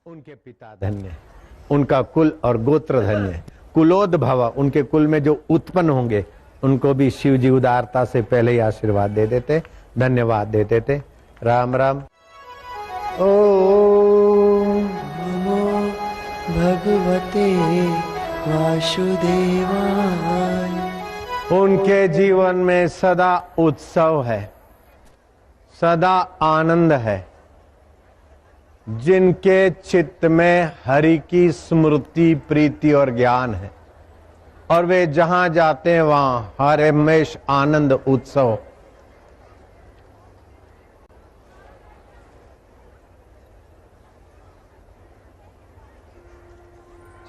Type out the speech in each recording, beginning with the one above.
उनके पिता धन्य, उनका कुल और गोत्र धन्य। कुलोद्भव, उनके कुल में जो उत्पन्न होंगे उनको भी शिव जी उदारता से पहले ही आशीर्वाद दे देते, धन्यवाद दे देते। राम राम। ओम नमो भगवते वासुदेवाय। उनके जीवन में सदा उत्सव है, सदा आनंद है। जिनके चित्त में हरि की स्मृति, प्रीति और ज्ञान है और वे जहां जाते हैं वहां हर हमेश आनंद उत्सव।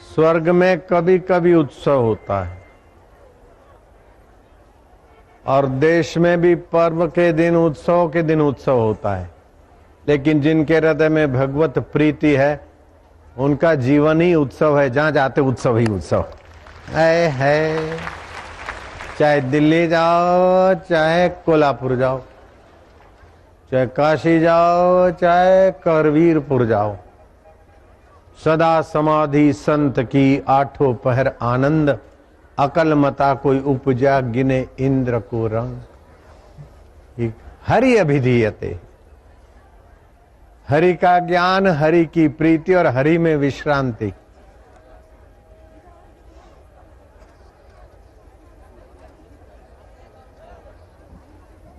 स्वर्ग में कभी कभी उत्सव होता है और देश में भी पर्व के दिन, उत्सव के दिन उत्सव होता है, लेकिन जिनके हृदय में भगवत प्रीति है उनका जीवन ही उत्सव है। जहां जाते उत्सव ही उत्सव है। चाहे दिल्ली जाओ, चाहे कोल्हापुर जाओ, चाहे काशी जाओ, चाहे करवीरपुर जाओ, सदा समाधि संत की आठों पहर आनंद। अकल मता कोई उपजा गिने इंद्र को रंग। हरि अभिधीयते, हरि का ज्ञान, हरि की प्रीति और हरि में विश्रांति।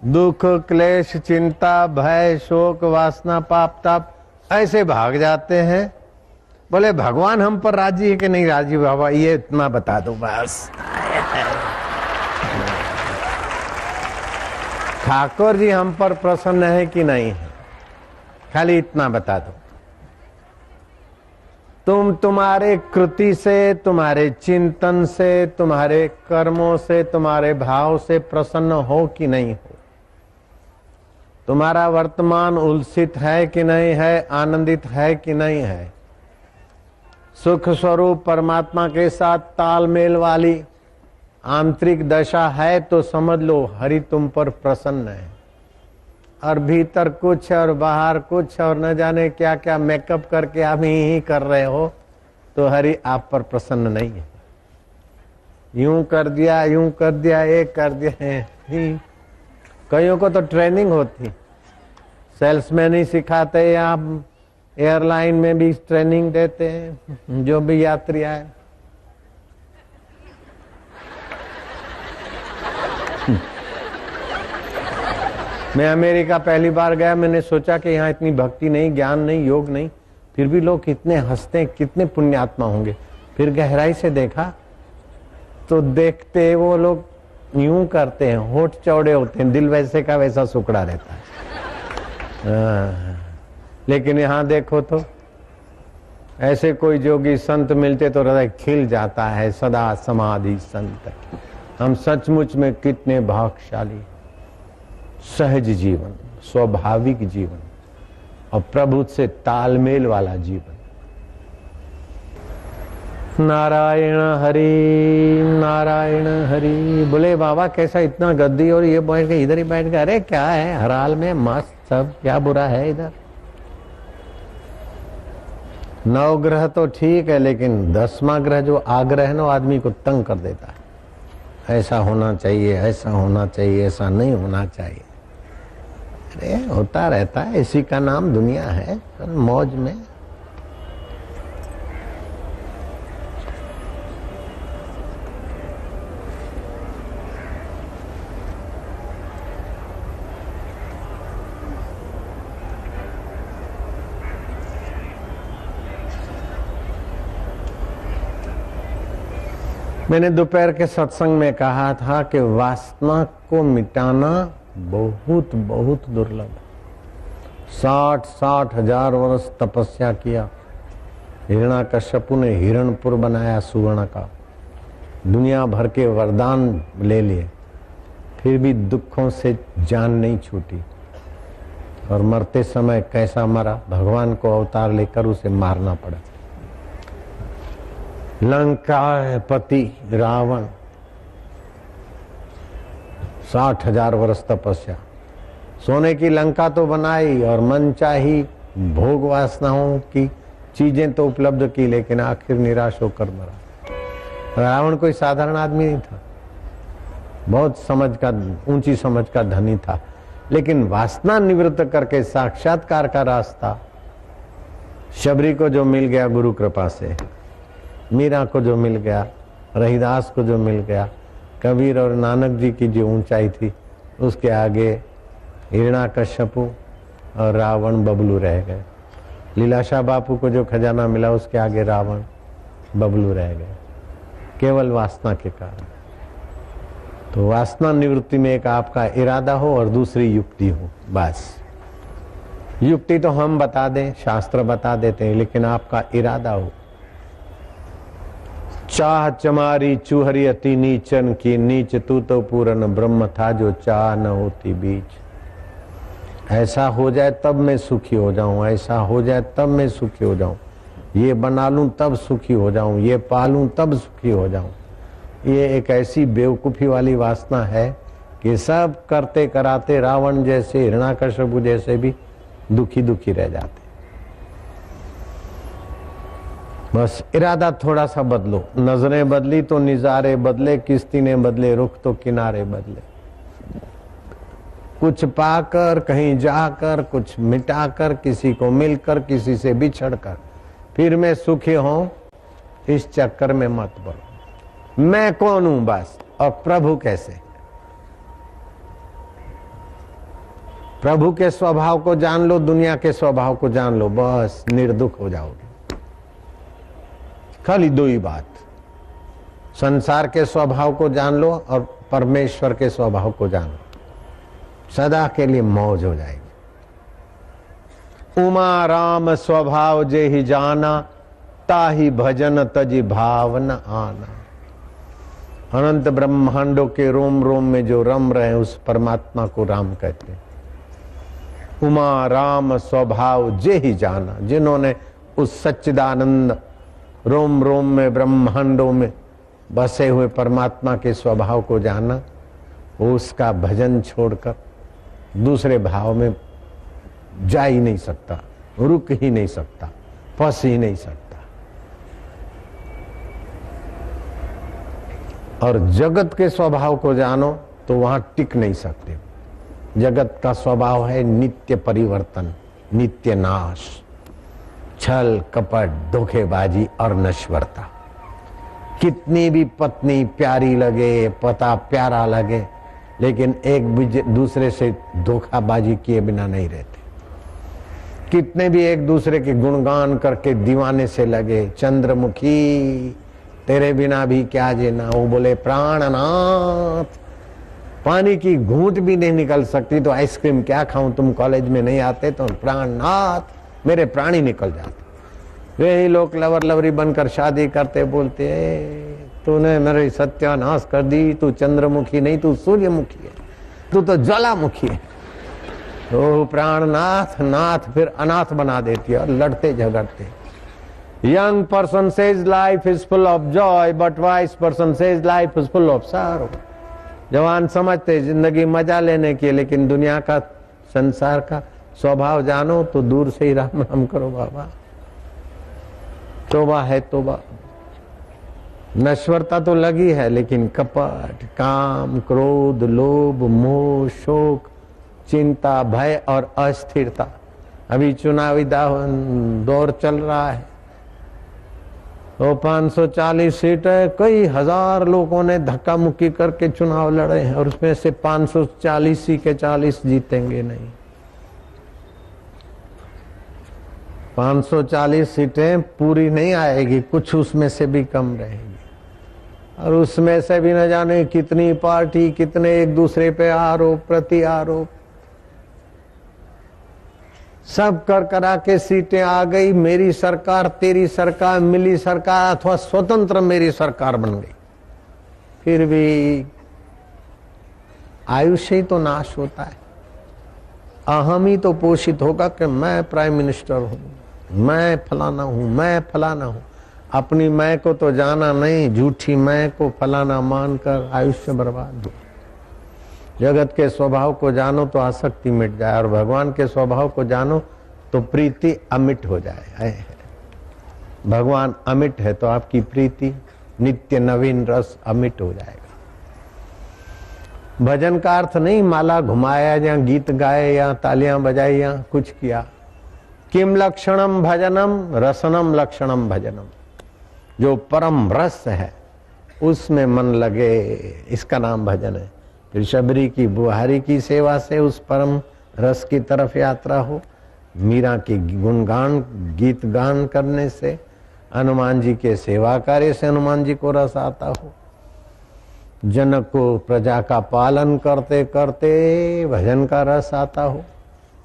दुख, क्लेश, चिंता, भय, शोक, वासना, पाप, ताप ऐसे भाग जाते हैं। बोले भगवान हम पर राजी है कि नहीं राजी? बाबा ये इतना बता दो बस। ठाकुर जी हम पर प्रसन्न है कि नहीं है, खाली इतना बता दो। तुम तुम्हारे कृति से, तुम्हारे चिंतन से, तुम्हारे कर्मों से, तुम्हारे भाव से प्रसन्न हो कि नहीं हो? तुम्हारा वर्तमान उल्सित है कि नहीं है, आनंदित है कि नहीं है? सुख स्वरूप परमात्मा के साथ तालमेल वाली आंतरिक दशा है तो समझ लो हरि तुम पर प्रसन्न है। और भीतर कुछ और बाहर कुछ और न जाने क्या क्या मेकअप करके आप ही कर रहे हो तो हरि आप पर प्रसन्न नहीं है। यूं कर दिया, यूं कर दिया, एक कर दिया। कईयों को तो ट्रेनिंग होती, सेल्समैन ही सिखाते या एयरलाइन में भी ट्रेनिंग देते हैं जो भी यात्री आए। मैं अमेरिका पहली बार गया, मैंने सोचा कि यहाँ इतनी भक्ति नहीं, ज्ञान नहीं, योग नहीं, फिर भी लोग कितने हंसते हैं, कितने पुण्यात्मा होंगे। फिर गहराई से देखा तो देखते वो लोग यूं करते हैं, होठ चौड़े होते हैं, दिल वैसे का वैसा सुकड़ा रहता है। लेकिन यहाँ देखो तो ऐसे कोई जोगी संत मिलते तो हृदय खिल जाता है। सदा समाधि संत, हम सचमुच में कितने भाग्यशाली। सहज जीवन, स्वाभाविक जीवन और प्रभु से तालमेल वाला जीवन। नारायण हरि, नारायण हरि। बोले बाबा कैसा इतना गद्दी और ये बैठ के इधर ही बैठ गए? अरे क्या है, हर हाल में मस्त, सब क्या बुरा है इधर? 9 ग्रह तो ठीक है, लेकिन 10वां ग्रह जो आग्रह है ना, आदमी को तंग कर देता है। ऐसा होना चाहिए, ऐसा होना चाहिए, ऐसा नहीं होना चाहिए। अरे होता रहता है, इसी का नाम दुनिया है, मौज में। मैंने दोपहर के सत्संग में कहा था कि वासना को मिटाना बहुत बहुत दुर्लभ है। 60 हजार वर्ष तपस्या किया। हिरण्याकश्यपु ने हिरणपुर बनाया सुवर्ण का, दुनिया भर के वरदान ले लिए, फिर भी दुखों से जान नहीं छूटी। और मरते समय कैसा मरा, भगवान को अवतार लेकर उसे मारना पड़ा। लंकापति रावण 60 हजार वर्ष तपस्या, सोने की लंका तो बनाई और मनचाही भोग वासनाओं की चीजें तो उपलब्ध की, लेकिन आखिर निराश होकर मरा। रावण कोई साधारण आदमी नहीं था, बहुत ऊंची समझ का धनी था, लेकिन वासना निवृत्त करके साक्षात्कार का रास्ता शबरी को जो मिल गया गुरु कृपा से, मीरा को जो मिल गया, रहीदास को जो मिल गया, कबीर और नानक जी की जो ऊंचाई थी, उसके आगे हिरण्याकश्यपु और रावण बबलू रह गए। लीलाशाह बापू को जो खजाना मिला, उसके आगे रावण बबलू रह गए, केवल वासना के कारण। तो वासना निवृत्ति में एक आपका इरादा हो और दूसरी युक्ति हो, बस। युक्ति तो हम बता दें, शास्त्र बता देते हैं, लेकिन आपका इरादा हो। चाह चमारी चूहरी अति नीचन की, नीच तू तो पूरन ब्रह्म था जो चाह न होती बीच। ऐसा हो जाए तब मैं सुखी हो जाऊं, ऐसा हो जाए तब मैं सुखी हो जाऊं, ये बना लूं तब सुखी हो जाऊं, ये पालूं तब सुखी हो जाऊं। ये एक ऐसी बेवकूफी वाली वासना है कि सब करते कराते रावण जैसे, हिरण्याकश्यपु जैसे भी दुखी दुखी रह जाते। बस इरादा थोड़ा सा बदलो, नजरें बदली तो निजारे बदले, किस्ती ने बदले रुख तो किनारे बदले। कुछ पाकर, कहीं जाकर, कुछ मिटाकर, किसी को मिलकर, किसी से बिछड़कर, फिर मैं सुखी हूं, इस चक्कर में मत पड़ो। मैं कौन हूं बस, और प्रभु कैसे। प्रभु के स्वभाव को जान लो, दुनिया के स्वभाव को जान लो, बस निर्दुख हो जाओगे। खाली दो ही बात, संसार के स्वभाव को जान लो और परमेश्वर के स्वभाव को जान लो, सदा के लिए मौज हो जाएगी। उमा राम स्वभाव जे ही जाना, ताही भजन तजी भावन आना। अनंत ब्रह्मांडों के रोम रोम में जो रम रहे उस परमात्मा को राम कहते हैं। उमा राम स्वभाव जे ही जाना, जिन्होंने उस सच्चिदानंद रोम रोम में ब्रह्मांडों में बसे हुए परमात्मा के स्वभाव को जाना, वो उसका भजन छोड़कर दूसरे भाव में जा ही नहीं सकता, रुक ही नहीं सकता, फंस ही नहीं सकता। और जगत के स्वभाव को जानो तो वहां टिक नहीं सकते। जगत का स्वभाव है नित्य परिवर्तन, नित्य नाश, छल कपट, धोखेबाजी और नश्वरता। कितनी भी पत्नी प्यारी लगे, पता प्यारा लगे, लेकिन एक दूसरे से धोखाबाजी किए बिना नहीं रहते। कितने भी एक दूसरे के गुणगान करके दीवाने से लगे, चंद्रमुखी तेरे बिना भी क्या जीना, वो बोले प्राणनाथ, पानी की घूंट भी नहीं निकल सकती तो आइसक्रीम क्या खाऊं, तुम कॉलेज में नहीं आते तो प्राणनाथ, मेरे प्राणी निकल जाते। वे ही लोग लवर लवरी बनकर शादी करते, बोलते तूने मेरी सत्यानाश कर दी, तू चंद्रमुखी नहीं, तू सूर्यमुखी है, तू तो ज्वालामुखी है। तो प्राणनाथ नाथ फिर अनाथ बना देती है और लड़ते झगड़ते। Young person says life is full of Joy, but wise person says life is full of serow. जवान समझते जिंदगी मजा लेने की, लेकिन दुनिया का, संसार का स्वभाव जानो तो दूर से ही राम राम करो बाबा। तोबा है तोबा। नश्वरता तो लगी है, लेकिन कपट, काम, क्रोध, लोभ, मोह, शोक, चिंता, भय और अस्थिरता। अभी चुनावी दौर चल रहा है, तो 540 सीटें, कई हजार लोगों ने धक्का मुक्की करके चुनाव लड़े हैं और उसमें से 540 ही के 40 जीतेंगे नहीं। 540 सीटें पूरी नहीं आएगी, कुछ उसमें से भी कम रहेगी, और उसमें से भी न जाने कितनी पार्टी, कितने एक दूसरे पे आरोप प्रति आरोप, सब कर करा के सीटें आ गई। मेरी सरकार, तेरी सरकार, मिली सरकार अथवा स्वतंत्र मेरी सरकार बन गई। फिर भी आयुष्य ही तो नाश होता है। अहम ही तो पोषित होगा कि मैं प्राइम मिनिस्टर हूं, मैं फलाना हूं, मैं फलाना हूं। अपनी मैं को तो जाना नहीं, झूठी मैं को फलाना मानकर आयुष्य बर्बाद हो। जगत के स्वभाव को जानो तो आसक्ति मिट जाए, और भगवान के स्वभाव को जानो तो प्रीति अमिट हो जाए। भगवान अमिट है तो आपकी प्रीति नित्य नवीन रस अमिट हो जाएगा। भजन का अर्थ नहीं माला घुमाया या गीत गाए या तालियां बजाई या कुछ किया। किम लक्षणम भजनम रसनम लक्षणम भजनम, जो परम रस है उसमें मन लगे, इसका नाम भजन है। फिर शबरी की बुहारी की सेवा से उस परम रस की तरफ यात्रा हो, मीरा की गुणगान गीत गान करने से, हनुमान जी के सेवा कार्य से हनुमान जी को रस आता हो, जनक को प्रजा का पालन करते करते भजन का रस आता हो,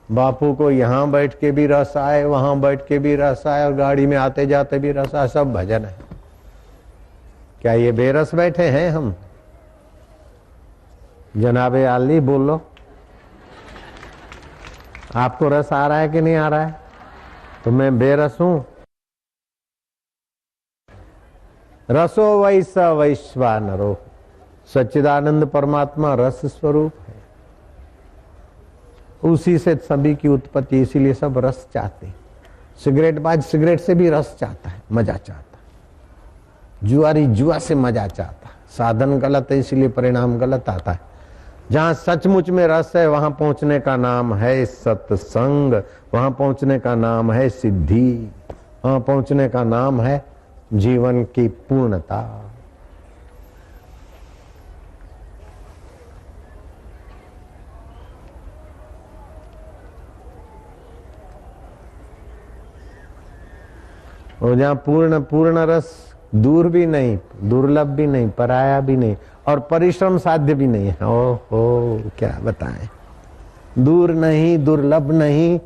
बापू को यहाँ बैठ के भी रस आए, वहां बैठ के भी रस आए और गाड़ी में आते जाते भी रस आए, सब भजन है। क्या ये बेरस बैठे हैं हम? जनाबे आली बोलो, आपको रस आ रहा है कि नहीं आ रहा है? तो मैं बेरस हूं। रसो वैस वैश्वानरो, सच्चिदानंद परमात्मा रस स्वरूप है, उसी से सभी की उत्पत्ति, इसीलिए सब रस चाहते। सिगरेट बाज सिगरेट से भी रस चाहता है, मजा चाहता है। जुआरी जुआ से मजा चाहता है। साधन गलत है इसीलिए परिणाम गलत आता है। जहां सचमुच में रस है वहां पहुंचने का नाम है सत्संग, वहां पहुंचने का नाम है सिद्धि, वहां पहुंचने का नाम है जीवन की पूर्णता। और जहां पूर्ण रस दूर भी नहीं, दुर्लभ भी नहीं, पराया भी नहीं और परिश्रम साध्य भी नहीं है। ओहो क्या बताएं, दूर नहीं, दुर्लभ नहीं,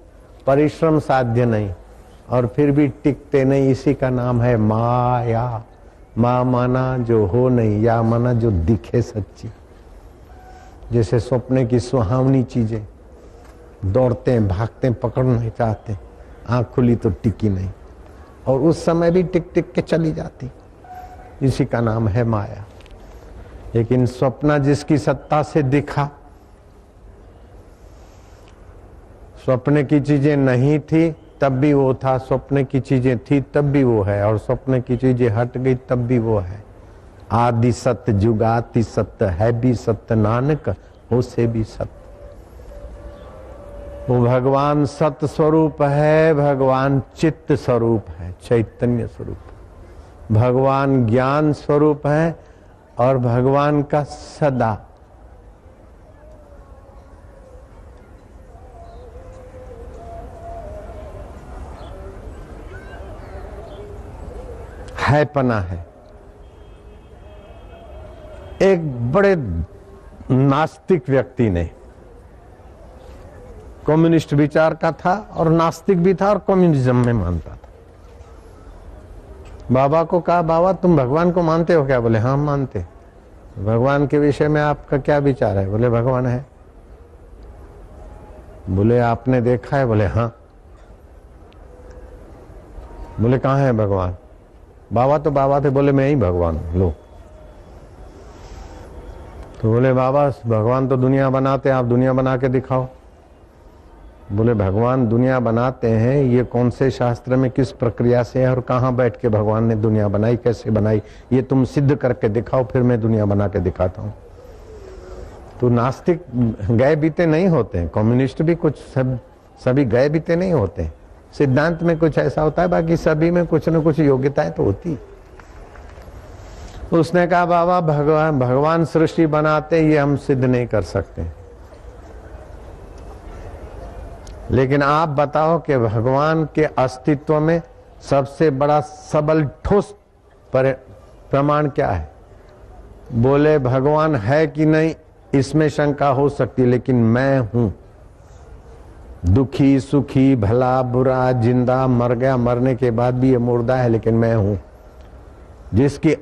परिश्रम साध्य नहीं और फिर भी टिकते नहीं, इसी का नाम है माया। मां माना जो हो नहीं, या माना जो दिखे सच्ची। जैसे सपने की सुहावनी चीजें, दौड़ते हैं भागते हैं, पकड़ना चाहते हैं, आंख खुली तो टिकी नहीं और उस समय भी टिक टिक के चली जाती, इसी का नाम है माया। लेकिन स्वप्न जिसकी सत्ता से दिखा, स्वप्न की चीजें नहीं थी तब भी वो था, स्वप्न की चीजें थी तब भी वो है और स्वप्न की चीजें हट गई तब भी वो है। आदि सत्य जुगाति सत्य है भी सत्य, नानक हो से भी सत्य। वो भगवान सत्य स्वरूप है, भगवान चित्त स्वरूप है, चैतन्य स्वरूप, भगवान ज्ञान स्वरूप है और भगवान का सदा है पना है। एक बड़े नास्तिक व्यक्ति ने, कम्युनिस्ट विचार का था और नास्तिक भी था और कम्युनिज्म में मानता था, बाबा को कहा बाबा तुम भगवान को मानते हो क्या? बोले हाँ मानते। भगवान के विषय में आपका क्या विचार है? बोले भगवान है। बोले आपने देखा है? बोले हाँ। बोले कहाँ है भगवान? बाबा तो बाबा थे। बोले मैं ही भगवान हूं। लो, तो बोले बाबा भगवान तो दुनिया बनाते हैं, आप दुनिया बना के दिखाओ। बोले भगवान दुनिया बनाते हैं, ये कौन से शास्त्र में किस प्रक्रिया से है और कहाँ बैठ के भगवान ने दुनिया बनाई, कैसे बनाई, ये तुम सिद्ध करके दिखाओ, फिर मैं दुनिया बना के दिखाता हूँ। तो नास्तिक गए बीते नहीं होते हैं, कम्युनिस्ट भी कुछ सभी गए बीते नहीं होते हैं। सिद्धांत में कुछ ऐसा होता है, बाकी सभी में कुछ न कुछ योग्यताएं तो होती। उसने कहा बाबा भगवान सृष्टि बनाते ये हम सिद्ध नहीं कर सकते, लेकिन आप बताओ कि भगवान के अस्तित्व में सबसे बड़ा सबल ठोस प्रमाण क्या है? बोले भगवान है कि नहीं इसमें शंका हो सकती है, लेकिन मैं हूं, दुखी सुखी भला बुरा जिंदा मर गया, मरने के बाद भी ये मुर्दा है, लेकिन मैं हूं। जिसकी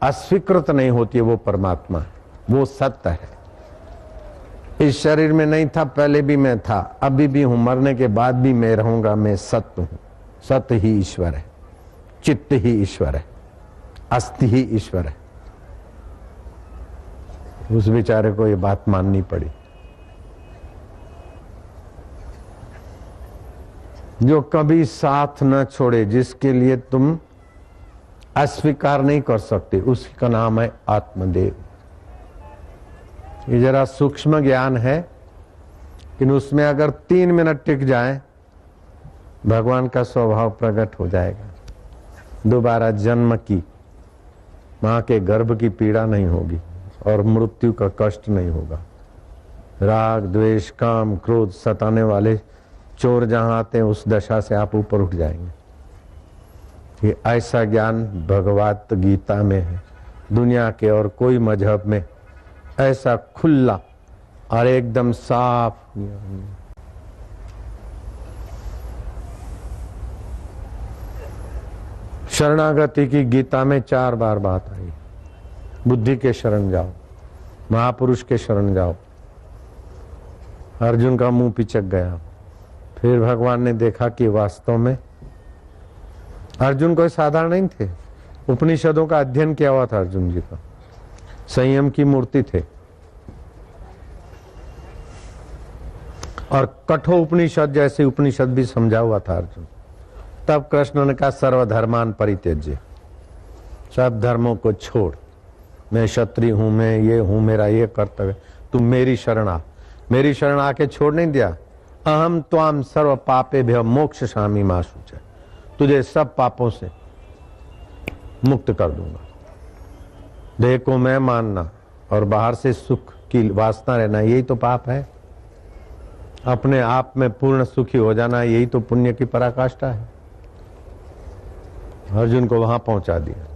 अस्वीकृत नहीं होती है वो परमात्मा है, वो सत्य है। इस शरीर में नहीं था, पहले भी मैं था, अभी भी हूं, मरने के बाद भी मैं रहूंगा, मैं सत्य हूं। सत्य ही ईश्वर है, चित्त ही ईश्वर है, अस्थि ही ईश्वर है। उस बेचारे को ये बात माननी पड़ी। जो कभी साथ न छोड़े, जिसके लिए तुम अस्वीकार नहीं कर सकते, उसी का नाम है आत्मदेव। ये जरा सूक्ष्म ज्ञान है, लेकिन उसमें अगर 3 मिनट टिक जाए भगवान का स्वभाव प्रकट हो जाएगा। दोबारा जन्म की, मां के गर्भ की पीड़ा नहीं होगी और मृत्यु का कष्ट नहीं होगा। राग द्वेष काम क्रोध सताने वाले चोर जहां आते हैं, उस दशा से आप ऊपर उठ जाएंगे। ये ऐसा ज्ञान भगवत गीता में है, दुनिया के और कोई मजहब में ऐसा खुला और एकदम साफ। शरणागति की गीता में 4 बार बात आई। बुद्धि के शरण जाओ, महापुरुष के शरण जाओ। अर्जुन का मुंह पिचक गया। फिर भगवान ने देखा कि वास्तव में अर्जुन कोई साधारण नहीं थे। उपनिषदों का अध्ययन किया हुआ था अर्जुन जी का, संयम की मूर्ति थे। और कठोर उपनिषद जैसे उपनिषद भी समझा हुआ था अर्जुन। तब कृष्ण ने कहा सर्वधर्मान परित्यज्य, सब धर्मों को छोड़, मैं क्षत्रिय हूं, मैं ये हूं, मेरा ये कर्तव्य, तुम मेरी शरण आ। मेरी शरण आके छोड़ नहीं दिया। अहम त्वाम सर्व पापेभ्यो मोक्षयामि मा शुचः, तुझे सब पापों से मुक्त कर दूंगा। देह को मैं मानना और बाहर से सुख की वासना रहना, यही तो पाप है। अपने आप में पूर्ण सुखी हो जाना, यही तो पुण्य की पराकाष्ठा है। अर्जुन को वहां पहुंचा दिया।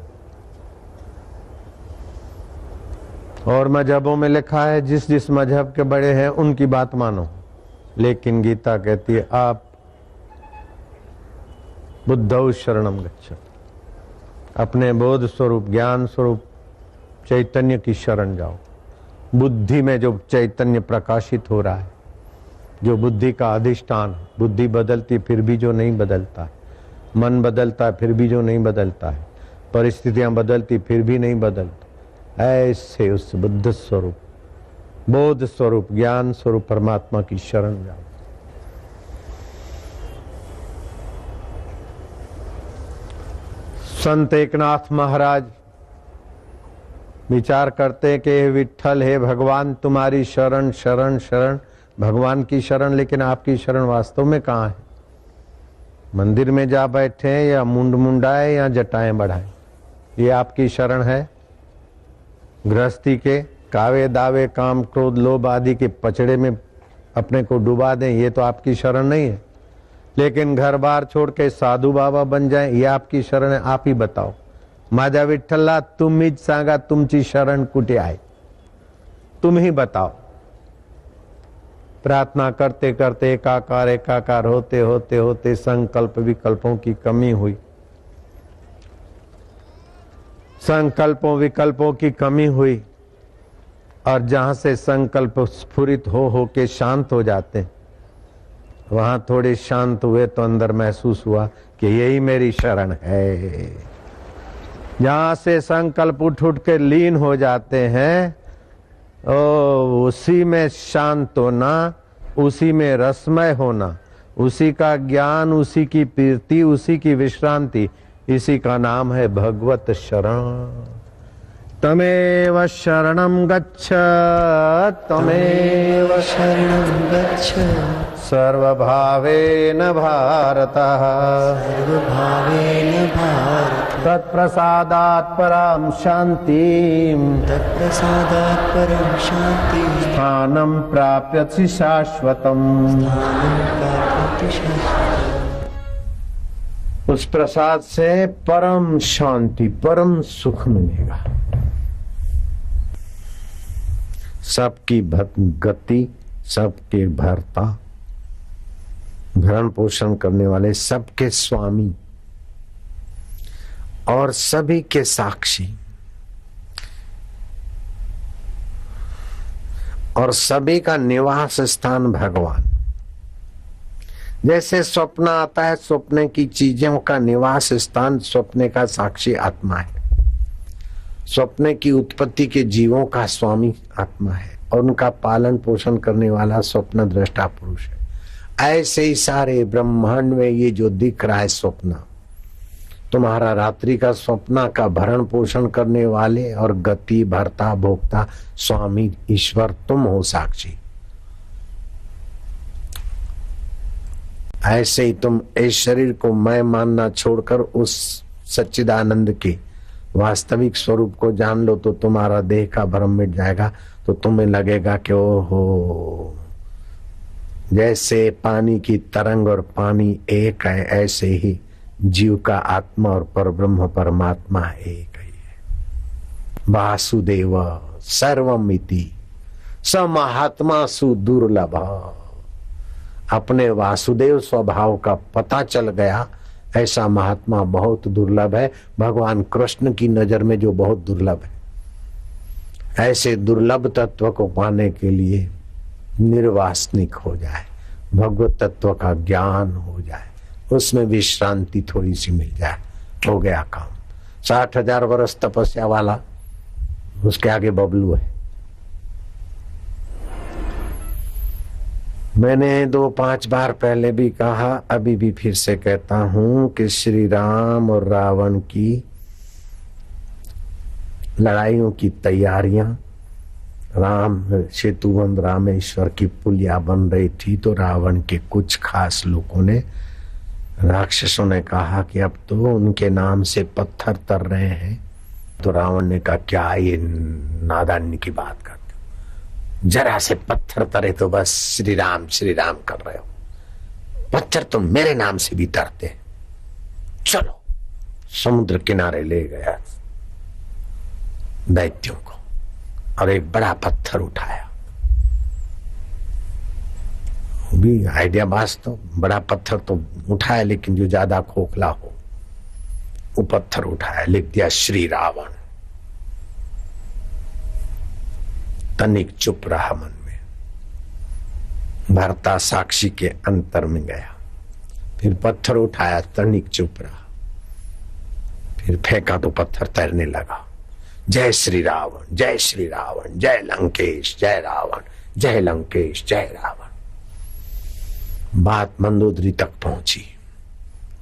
और मजहबों में लिखा है जिस जिस मजहब के बड़े हैं उनकी बात मानो, लेकिन गीता कहती है आप बुद्धौ शरणम गच्छ, अपने बोध स्वरूप ज्ञान स्वरूप चैतन्य की शरण जाओ। बुद्धि में जो चैतन्य प्रकाशित हो रहा है, जो बुद्धि का अधिष्ठान, बुद्धि बदलती फिर भी जो नहीं बदलता है, मन बदलता है फिर भी जो नहीं बदलता है, परिस्थितियां बदलती फिर भी नहीं बदलता, ऐसे उस बुद्ध स्वरूप बोध स्वरूप ज्ञान स्वरूप परमात्मा की शरण जाओ। संत एकनाथ महाराज विचार करते कि हे विठ्ठल, हे भगवान, तुम्हारी शरण शरण शरण, भगवान की शरण, लेकिन आपकी शरण वास्तव में कहाँ है? मंदिर में जा बैठे हैं या मुंड मुंडाए या जटाएं बढ़ाएं, ये आपकी शरण है? गृहस्थी के कावे दावे काम क्रोध लोभ आदि के पचड़े में अपने को डुबा दें, ये तो आपकी शरण नहीं है। लेकिन घर बार छोड़ के साधु बाबा बन जाएं, ये आपकी शरण है? आप ही बताओ। माझा विठ्ठला तुम्हीच सांगा तुमची शरण कुठे आहे, तुम ही बताओ। प्रार्थना करते करते एकाकार एकाकार होते होते होते संकल्प विकल्पों की कमी हुई, संकल्पों विकल्पों की कमी हुई, और जहां से संकल्प स्फुरित हो के शांत हो जाते हैं, वहां थोड़े शांत हुए तो अंदर महसूस हुआ कि यही मेरी शरण है। जहां से संकल्प उठ उठ के लीन हो जाते हैं, उसी में शांत होना, उसी में रसमय होना, उसी का ज्ञान, उसी की प्रीति, उसी की विश्रांति, इसी का नाम है भगवत शरण। तमेव शरणं गच्छ, तमेव शरणं गच्छ, सर्वभावेन भारत, सर्वभावेन भारत, तत्प्रसादात् परां शान्तिं, तत्प्रसादात् परं शान्तिं, स्थानं प्राप्यसि शाश्वतम्, स्थानं प्राप्यति शाश्वतम्। उस प्रसाद से परम शांति, परम सुख मिलेगा। सबकी गति, सबके भरता, भरण पोषण करने वाले, सबके स्वामी और सभी के साक्षी, और सभी का निवास स्थान भगवान। जैसे स्वप्न आता है, स्वप्न की चीजों का निवास स्थान स्वप्न का साक्षी आत्मा है। स्वप्न की उत्पत्ति के जीवों का स्वामी आत्मा है और उनका पालन पोषण करने वाला स्वप्न दृष्टा पुरुष है। ऐसे ही सारे ब्रह्मांड में ये जो दिख रहा है स्वप्न, तुम्हारा रात्रि का स्वप्न का भरण पोषण करने वाले और गति भरता भोक्ता स्वामी ईश्वर तुम हो साक्षी। ऐसे ही तुम इस शरीर को मैं मानना छोड़कर उस सच्चिदानंद के वास्तविक स्वरूप को जान लो तो तुम्हारा देह का भ्रम मिट जाएगा। तो तुम्हें लगेगा कि ओहो, जैसे पानी की तरंग और पानी एक है, ऐसे ही जीव का आत्मा और परब्रह्म परमात्मा एक ही है। वासुदेव सर्वमिति स महात्मा सुदुर्लभ। अपने वासुदेव स्वभाव का पता चल गया, ऐसा महात्मा बहुत दुर्लभ है। भगवान कृष्ण की नजर में जो बहुत दुर्लभ है, ऐसे दुर्लभ तत्व को पाने के लिए निर्वासनिक हो जाए, भगवत तत्व का ज्ञान हो जाए, उसमें विश्रांति थोड़ी सी मिल जाए, हो गया काम। 60,000 वर्ष तपस्या वाला उसके आगे बबलू है। मैंने 2-5 बार पहले भी कहा, अभी भी फिर से कहता हूं कि श्री राम और रावण की लड़ाइयों की तैयारियां, राम सेतुबंध रामेश्वर की पुलिया बन रही थी तो रावण के कुछ खास लोगों ने, राक्षसों ने कहा कि अब तो उनके नाम से पत्थर तर रहे हैं। तो रावण ने कहा क्या ये नादान्य की बात करते हो, जरा से पत्थर तरे तो बस श्री राम कर रहे हो, पत्थर तो मेरे नाम से भी तरते हैं। चलो समुद्र किनारे ले गया दैत्यों को और एक बड़ा पत्थर उठाया। भी आइडिया बास तो बड़ा पत्थर तो उठाया, लेकिन जो ज्यादा खोखला हो वो पत्थर उठाया, लिख दिया श्री रावण। तनिक चुप रहा मन में, भरता साक्षी के अंतर में गया, फिर पत्थर उठाया, तनिक चुप रहा, फिर फेंका तो पत्थर तैरने लगा। जय श्री रावण, जय श्री रावण, जय लंकेश, जय रावण, जय लंकेश, जय रावण। बात मंदोदरी तक पहुंची,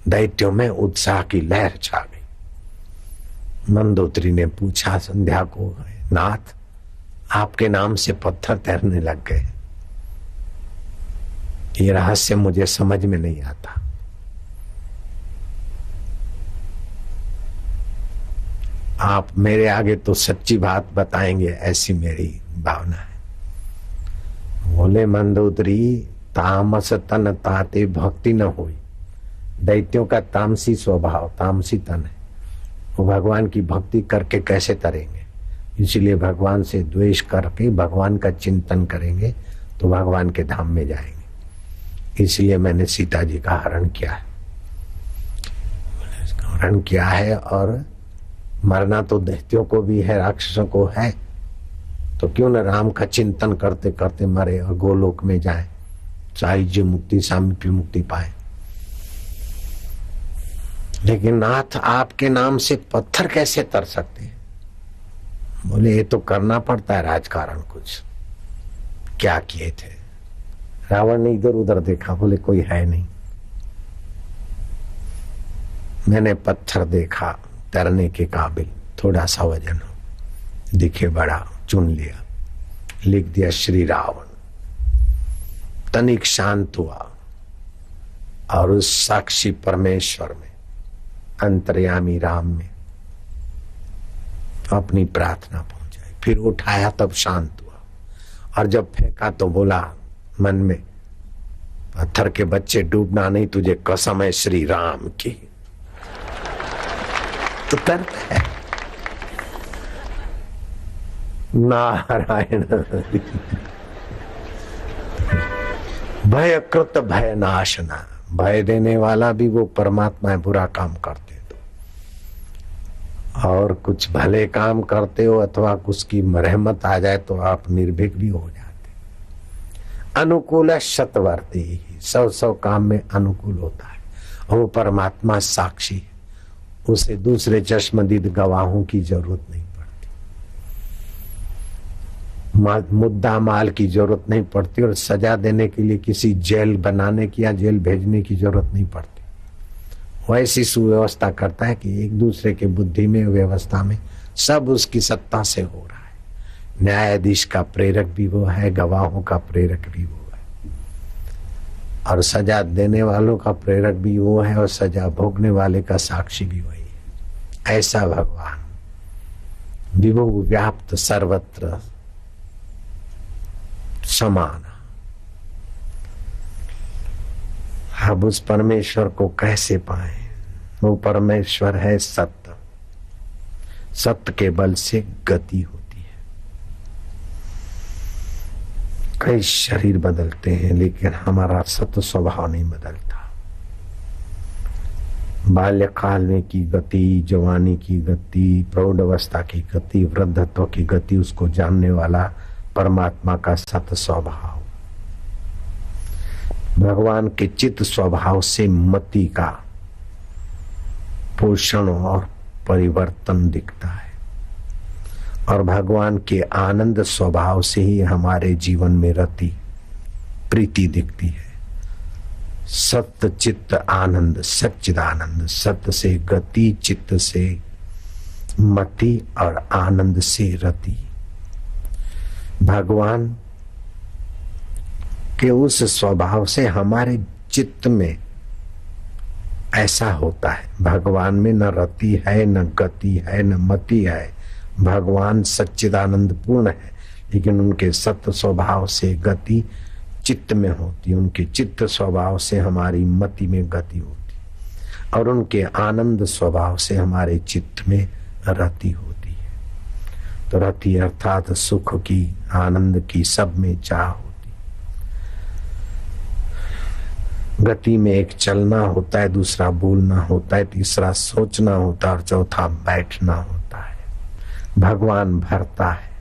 दैत्यों में उत्साह की लहर छा गई। मंदोदरी ने पूछा संध्या को, नाथ आपके नाम से पत्थर तैरने लग गए, ये रहस्य मुझे समझ में नहीं आता। आप मेरे आगे तो सच्ची बात बताएंगे ऐसी मेरी भावना है। बोले मंदोदरी, तामस तन ताते भक्ति न हुई। दैत्यों का तामसी स्वभाव, तामसी तन है, वो भगवान की भक्ति करके कैसे तरेंगे। इसलिए भगवान से द्वेष करके भगवान का चिंतन करेंगे तो भगवान के धाम में जाएंगे। इसलिए मैंने सीता जी का हरण किया है, हरण किया है। और मरना तो दैत्यों को भी है, राक्षसों को है, तो क्यों न राम का चिंतन करते करते मरे और गोलोक में जाए, सायुज्य मुक्ति सामीप्य मुक्ति पाए। लेकिन नाथ आपके नाम से पत्थर कैसे तर सकते हैं। बोले ये तो करना पड़ता है राजकारण। कुछ क्या किए थे। रावण ने इधर उधर देखा, बोले कोई है नहीं। मैंने पत्थर देखा तैरने के काबिल, थोड़ा सा वजन हो, दिखे बड़ा, चुन लिया, लिख दिया श्री रावण। तनिक शांत हुआ और उस साक्षी परमेश्वर में, अंतर्यामी राम में अपनी प्रार्थना पहुंचाई। फिर उठाया तब शांत हुआ, और जब फेंका तो बोला मन में, पत्थर के बच्चे डूबना नहीं, तुझे कसम है श्री राम की। तो तरता है। नारायण भय कृत भय नाशना, भय देने वाला भी वो परमात्मा है। बुरा काम करते तो और कुछ भले काम करते हो अथवा उसकी रहमत आ जाए तो आप निर्भीक भी हो जाते। अनुकूल शतवर्ती, 100 काम में अनुकूल होता है। और वो परमात्मा साक्षी है, उसे दूसरे चश्मदीद गवाहों की जरूरत नहीं पड़ती। मुद्दा माल की जरूरत नहीं पड़ती और सजा देने के लिए किसी जेल बनाने की या जेल भेजने की जरूरत नहीं पड़ती। वैसी सुव्यवस्था करता है कि एक दूसरे के बुद्धि में, व्यवस्था में सब उसकी सत्ता से हो रहा है। न्यायाधीश का प्रेरक भी वो है, गवाहों का प्रेरक भी वो है, और सजा देने वालों का प्रेरक भी वो है, और सजा भोगने वाले का साक्षी भी वही है। ऐसा भगवान विभु व्याप्त सर्वत्र समान। अब उस परमेश्वर को कैसे पाए? वो परमेश्वर है सत्य। सत्य के बल से गति होती है। कई शरीर बदलते हैं लेकिन हमारा सत्य स्वभाव नहीं बदलता। बाल्यकाल में की गति, जवानी की गति, प्रौढ़ अवस्था की गति, वृद्धत्व की गति, उसको जानने वाला परमात्मा का सत्य स्वभाव। भगवान के चित्त स्वभाव से मति का पोषण और परिवर्तन दिखता है, और भगवान के आनंद स्वभाव से ही हमारे जीवन में रति प्रीति दिखती है। सत्य चित्त आनंद, सच्चिदानंद। सत्य से गति, चित्त से मति और आनंद से रति। भगवान के उस स्वभाव से हमारे चित्त में ऐसा होता है। भगवान में न रति है, न गति है, न मति है। भगवान सच्चिदानंद पूर्ण है, लेकिन उनके सत्य स्वभाव से गति चित्त में होती, उनके चित्त स्वभाव से हमारी मति में गति होती, और उनके आनंद स्वभाव से हमारे चित्त में रति होती है। तो रति अर्थात सुख की, आनंद की, सब में चाह होती। गति में एक चलना होता है, दूसरा बोलना होता है, तीसरा सोचना होता है, और चौथा बैठना होता है। भगवान भरता है,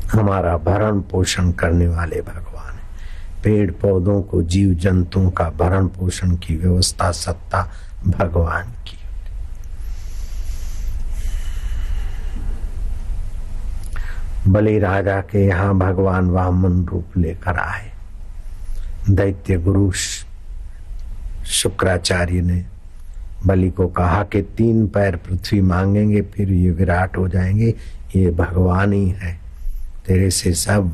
हमारा भरण पोषण करने वाले भगवान है। पेड़ पौधों को, जीव जंतुओं का भरण पोषण की व्यवस्था, सत्ता भगवान की। बलि राजा के यहाँ भगवान वामन रूप लेकर आए। दैत्य गुरु शुक्राचार्य ने बलि को कहा कि 3 पैर पृथ्वी मांगेंगे फिर ये विराट हो जाएंगे, ये भगवान ही है, तेरे से सब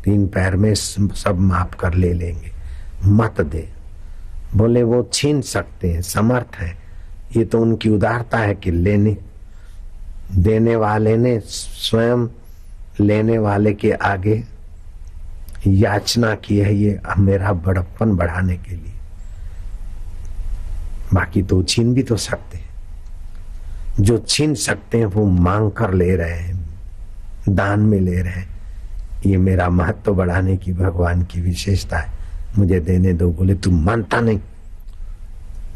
3 पैर में सब माप कर ले लेंगे, मत दे। बोले वो छीन सकते हैं, समर्थ है, ये तो उनकी उदारता है कि लेने देने वाले ने स्वयं लेने वाले के आगे याचना की है, ये मेरा बड़प्पन बढ़ाने के लिए। बाकी तो छीन भी तो सकते हैं। जो छीन सकते हैं वो मांग कर ले रहे हैं, दान में ले रहे हैं। ये मेरा महत्व बढ़ाने की भगवान की विशेषता है, मुझे देने दो। बोले तू मानता नहीं,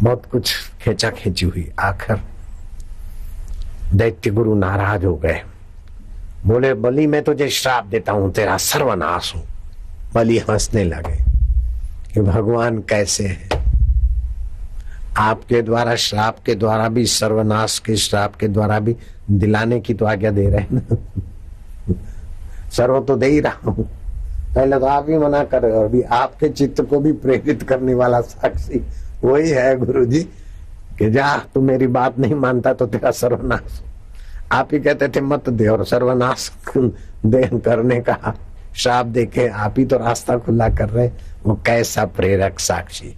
बहुत कुछ खींचा खींची हुई। आखिर दैत्य गुरु नाराज हो गए। बोले बलि मैं तुझे श्राप देता हूं, तेरा सर्वनाश हो। बलि हंसने लगे कि भगवान कैसे है, आपके द्वारा श्राप के द्वारा भी, सर्वनाश के श्राप के द्वारा भी दिलाने की तो आज्ञा दे रहे हैं ना। सर्व तो दे ही रहा हूं, पहले तो आप ही मना कर रहे हो, अभी आपके चित्त को भी प्रेरित करने वाला साक्षी वही है गुरु जी कि जा तू मेरी बात नहीं मानता तो तेरा सर्वनाश। आप ही कहते थे मत दे, और सर्वनाश दे करने का श्राप देके आप ही तो रास्ता खुला कर रहे। वो कैसा प्रेरक साक्षी।